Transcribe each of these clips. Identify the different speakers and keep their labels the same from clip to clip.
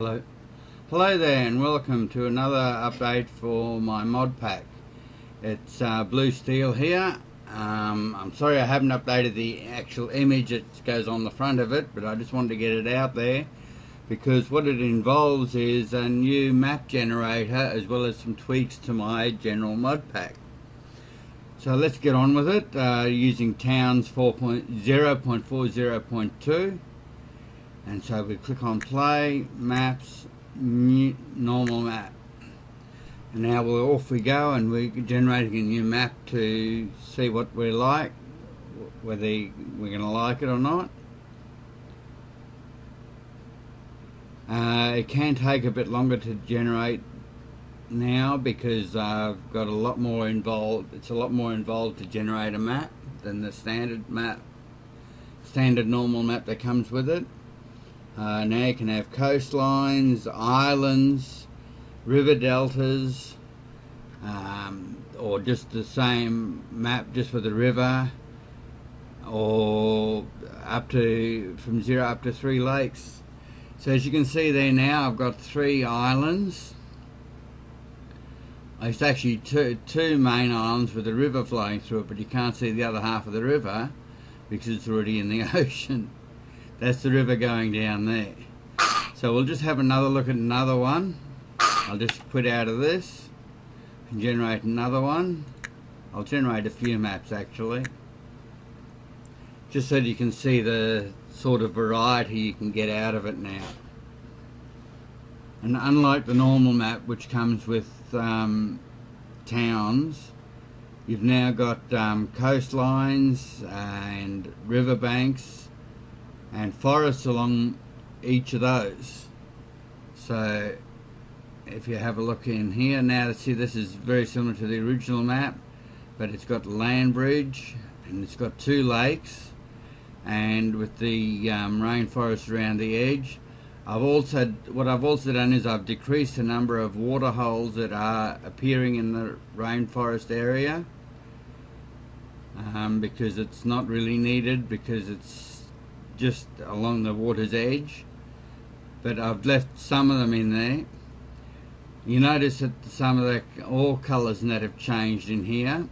Speaker 1: Hello there, and welcome to another update for my mod pack. It's Blue Steel here. I'm sorry I haven't updated the actual image that goes on the front of it, but I just wanted to get it out there because what it involves is a new map generator as well as some tweaks to my general mod pack. So let's get on with it using Towns 4.0.40.2. And so we click on play, maps, normal map. And now off we go, and we're generating a new map to see what we're like, whether we're going to like it or not. It can take a bit longer to generate now because I've got a lot more involved. It's a lot more involved to generate a map than the standard normal map that comes with it. Now you can have coastlines, islands, river deltas, or just the same map just for the river, or from 0 up to 3 lakes. So as you can see there now, I've got 3 islands. It's actually two main islands with a river flowing through it, but you can't see the other half of the river because it's already in the ocean. That's the river going down there. So we'll just have another look at another one. I'll just quit out of this and generate another one. I'll generate a few maps actually, just so that you can see the sort of variety you can get out of it now. And unlike the normal map, which comes with towns, you've now got coastlines and riverbanks and forests along each of those. So if you have a look in here now, see, this is very similar to the original map, but it's got land bridge and it's got 2 lakes, and with the rainforest around the edge. What I've also done is I've decreased the number of water holes that are appearing in the rainforest area because it's not really needed, because it's just along the water's edge, but I've left some of them in there. You notice that some of the all colours that have changed in here.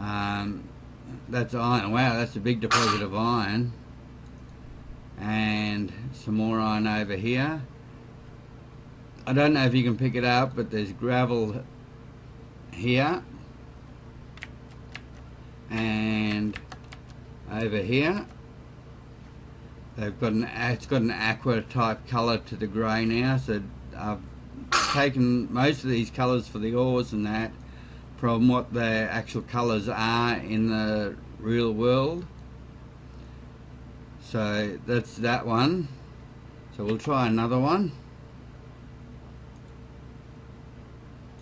Speaker 1: That's iron. Wow, that's a big deposit of iron, and some more iron over here. I don't know if you can pick it up, but there's gravel here and over here. It's got an aqua type colour to the grey now, so I've taken most of these colours for the ores and that from what the actual colours are in the real world. So that's that one. So we'll try another one.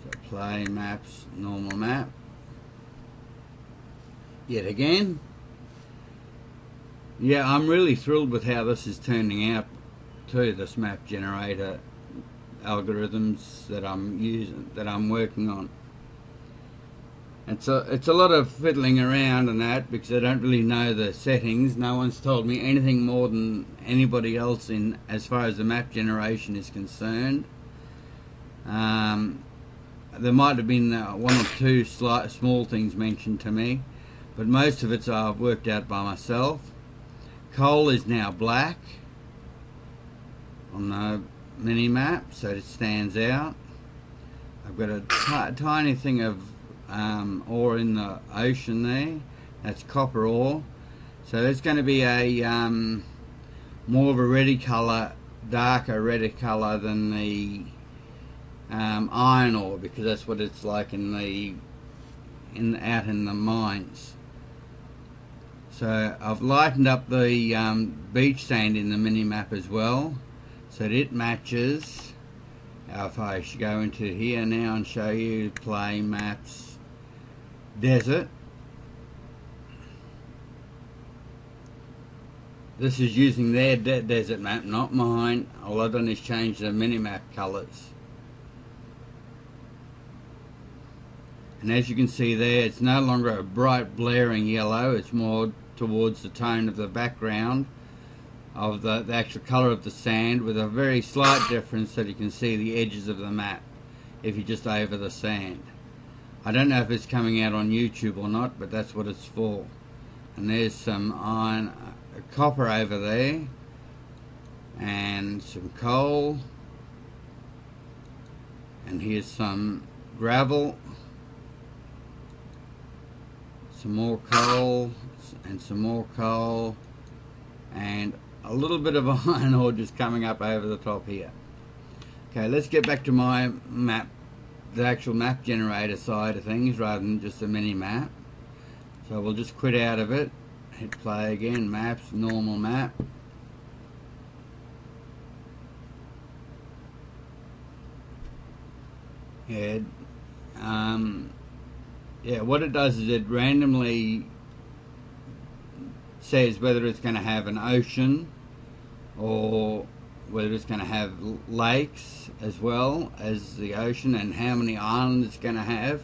Speaker 1: So play, maps, normal map. Yet again. Yeah, I'm really thrilled with how this is turning out too, this map generator algorithms that I'm working on. It's a lot of fiddling around and that, because I don't really know the settings. No one's told me anything more than anybody else in as far as the map generation is concerned. There might have been 1 or 2 small things mentioned to me, but most of it I've worked out by myself. Coal is now black on the mini map, so it stands out. I've got a tiny thing of ore in the ocean there. That's copper ore. So there's going to be a more of a reddy colour, darker redder colour than the iron ore, because that's what it's like out in the mines. So I've lightened up the beach sand in the mini map as well, so that it matches. If I should go into here now and show you, play, maps, desert. This is using their desert map, not mine. All I've done is change the mini map colours. And as you can see there, it's no longer a bright blaring yellow, it's more towards the tone of the background of the actual colour of the sand, with a very slight difference that you can see the edges of the map if you're just over the sand. I don't know if it's coming out on YouTube or not, but that's what it's for. And there's some iron, copper over there, and some coal, and here's some gravel, some more coal, and some more coal, and a little bit of iron ore just coming up over the top here. Okay, let's get back to my map, the actual map generator side of things, rather than just a mini map. So we'll just quit out of it, hit play again, maps, normal map. Yeah, what it does is it randomly says whether it's going to have an ocean or whether it's going to have lakes as well as the ocean, and how many islands it's going to have,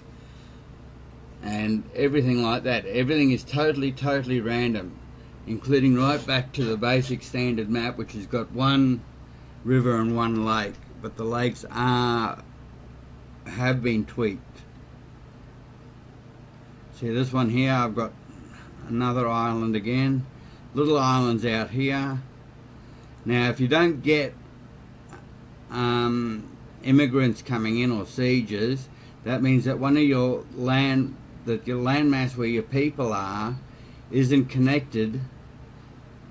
Speaker 1: and everything like that. Everything is totally random, including right back to the basic standard map, which has got one river and one lake, but the lakes have been tweaked. See this one here, I've got another island again, little islands out here. Now if you don't get immigrants coming in or sieges, that means that one of your land, that your landmass where your people are, isn't connected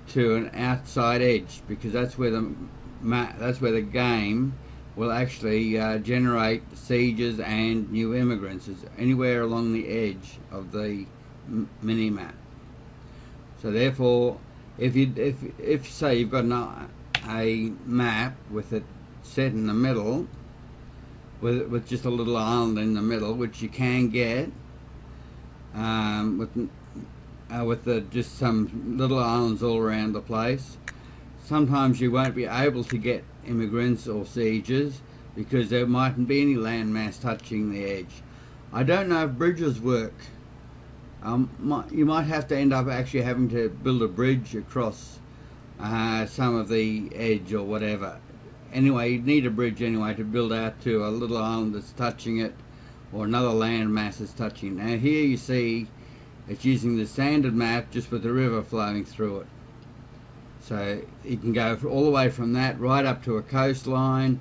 Speaker 1: to an outside edge, because that's where the game will actually generate sieges and new immigrants, is anywhere along the edge of the mini map. So therefore, if say you've got a map with it set in the middle, with just a little island in the middle, which you can get with just some little islands all around the place, sometimes you won't be able to get immigrants or sieges because there mightn't be any landmass touching the edge. I don't know if bridges work. You might have to end up actually having to build a bridge across some of the edge or whatever. Anyway, you'd need a bridge anyway to build out to a little island that's touching it, or another landmass that's touching it. Now here you see it's using the standard map just with the river flowing through it. So you can go all the way from that right up to a coastline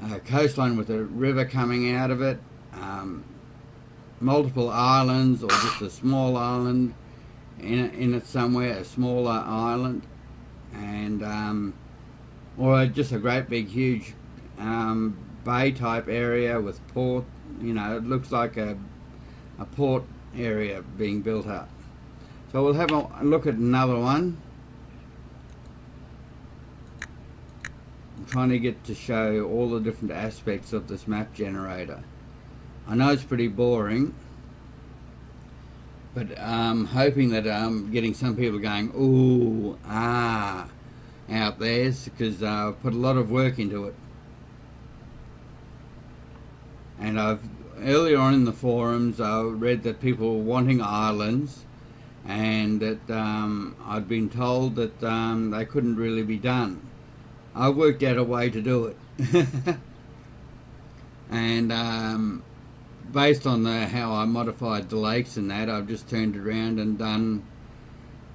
Speaker 1: with a river coming out of it, multiple islands, or just a small island in it somewhere, a smaller island, and or just a great big huge bay type area with port. You know, it looks like a port area being built up. So we'll have a look at another one. I'm trying to get to show all the different aspects of this map generator. I know it's pretty boring, but I'm hoping that I'm getting some people going, ooh, ah, out there, because I've put a lot of work into it. And earlier on in the forums, I read that people were wanting islands, and that I'd been told that they couldn't really be done. I worked out a way to do it. And based on how I modified the lakes and that, I've just turned around and done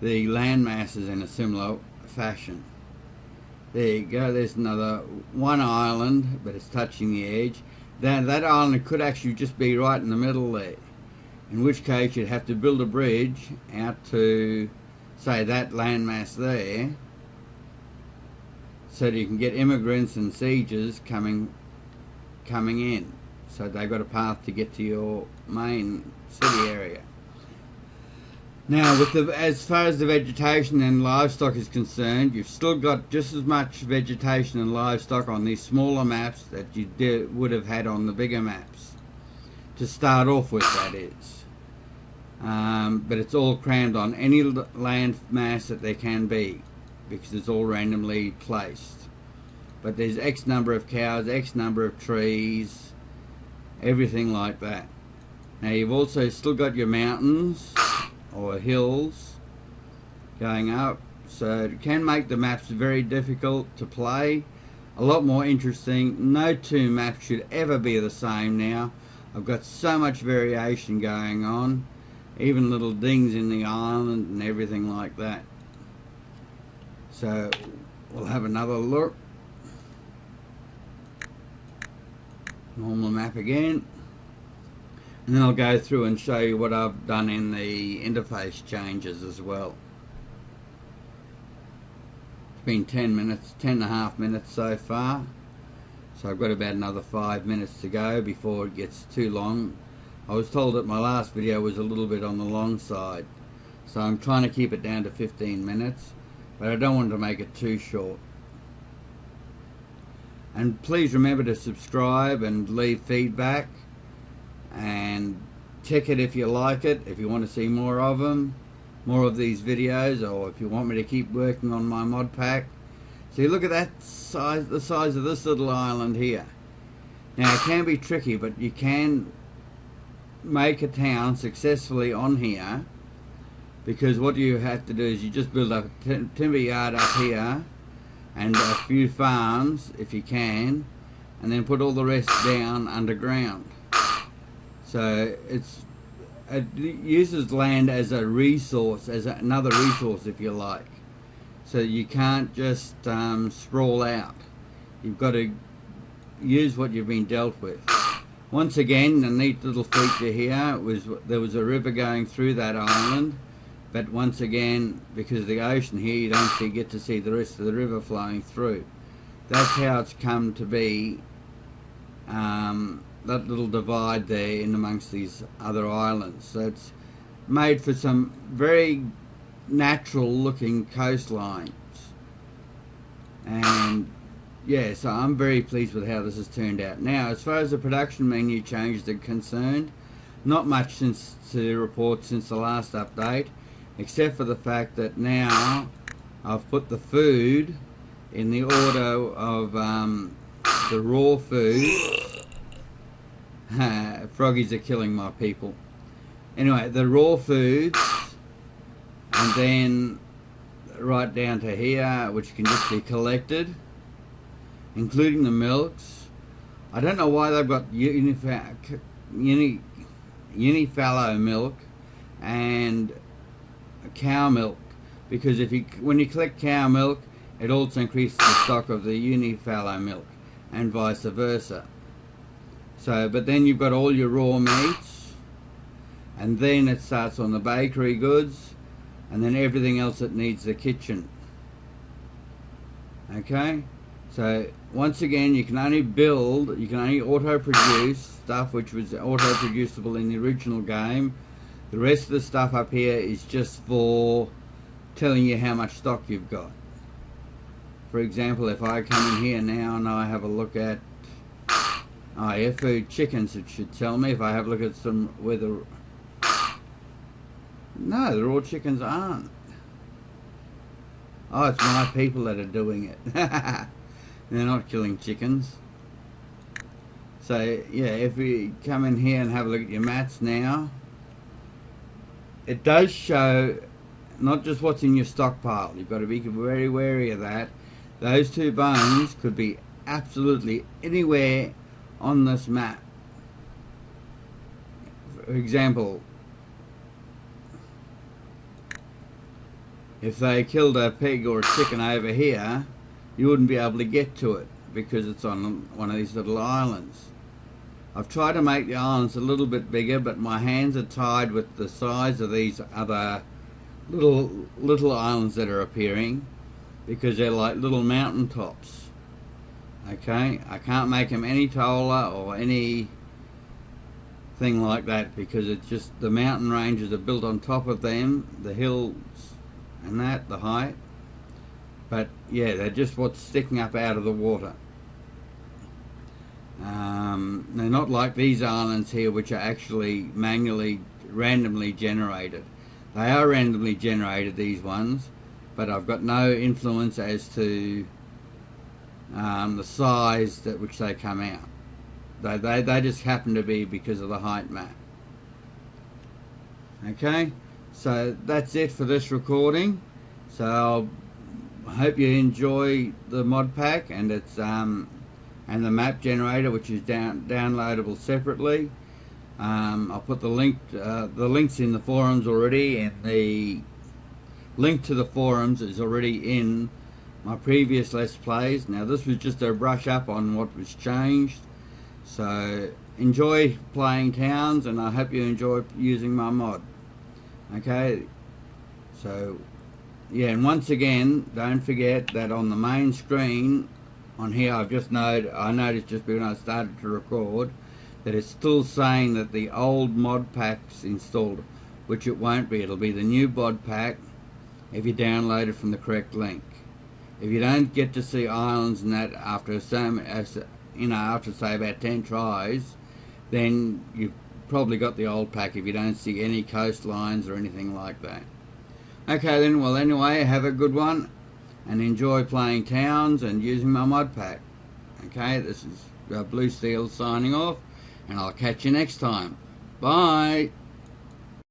Speaker 1: the land masses in a similar fashion. There you go, there's another one island, but it's touching the edge. That island could actually just be right in the middle there, in which case you'd have to build a bridge out to, say, that landmass there, so that you can get immigrants and sieges coming in, so they've got a path to get to your main city area. Now, as far as the vegetation and livestock is concerned, you've still got just as much vegetation and livestock on these smaller maps that you would have had on the bigger maps, to start off with, that is. But it's all crammed on any land mass that there can be, because it's all randomly placed. But there's X number of cows, X number of trees, everything like that. Now you've also still got your mountains or hills going up so it can make the maps very difficult to play, a lot more interesting. No two maps should ever be the same now. I've got so much variation going on, even little dings in the island and everything like that. So we'll have another look. Normal map again, and then I'll go through and show you what I've done in the interface changes as well. It's been 10 minutes, 10.5 minutes so far, so I've got about another 5 minutes to go before it gets too long. I was told that my last video was a little bit on the long side, so I'm trying to keep it down to 15 minutes, but I don't want to make it too short. And please remember to subscribe and leave feedback, and tick it if you like it, if you want to see more of them, more of these videos, or if you want me to keep working on my mod pack. See, look at that size, the size of this little island here. Now it can be tricky, but you can make a town successfully on here, because what you have to do is you just build a timber yard up here and a few farms if you can, and then put all the rest down underground. So it uses land as a resource, as another resource if you like. So you can't just sprawl out. You've got to use what you've been dealt with. Once again, a neat little feature here was there was a river going through that island, but once again, because of the ocean here, you don't get to see the rest of the river flowing through. That's how it's come to be, that little divide there in amongst these other islands. So it's made for some very natural looking coastlines. And yeah, so I'm very pleased with how this has turned out. Now, as far as the production menu changes are concerned, not much since to report since the last update, except for the fact that now I've put the food in the order of the raw food. Froggies are killing my people. Anyway, the raw foods, and then right down to here, which can just be collected, including the milks. I don't know why they've got unifallow milk and cow milk, because when you collect cow milk, it also increases the stock of the unifallow milk, and vice versa. So, but then you've got all your raw meats, and then it starts on the bakery goods, and then everything else that needs the kitchen. Okay, so once again, you can only auto-produce stuff which was auto-producible in the original game. The rest of the stuff up here is just for telling you how much stock you've got. For example, if I come in here now and I have a look at, oh yeah, food chickens, it should tell me. If I have a look at some, whether, no, the raw chickens aren't. Oh, it's my people that are doing it. They're not killing chickens. So yeah, if we come in here and have a look at your mats now, it does show not just what's in your stockpile. You've got to be very wary of that. Those two bones could be absolutely anywhere on this map. For example, if they killed a pig or a chicken over here, you wouldn't be able to get to it because it's on one of these little islands. I've tried to make the islands a little bit bigger, but my hands are tied with the size of these other little islands that are appearing, because they're like little mountain tops. Okay, I can't make them any taller or anything like that, because it's just the mountain ranges are built on top of them, the hills and that, the height. But yeah, they're just what's sticking up out of the water. They're not like these islands here, which are actually randomly generated. They are randomly generated, these ones, but I've got no influence as to the size at which they come out. They just happen to be because of the height map. Okay, so that's it for this recording. So I hope you enjoy the mod pack and its and the map generator, which is downloadable separately. I'll put the links in the forums already, and the link to the forums is already in my previous Let's Plays. Now this was just a brush up on what was changed. So enjoy playing Towns, and I hope you enjoy using my mod. Okay, so yeah, and once again, don't forget that on the main screen on here, I noticed just when I started to record that it's still saying that the old mod pack's installed, which it won't be. It'll be the new mod pack if you download it from the correct link. If you don't get to see islands and that after after say about 10 tries, then you've probably got the old pack if you don't see any coastlines or anything like that. Okay then, well anyway, have a good one and enjoy playing Towns and using my mod pack. Okay, this is Blue Steel signing off, and I'll catch you next time. Bye.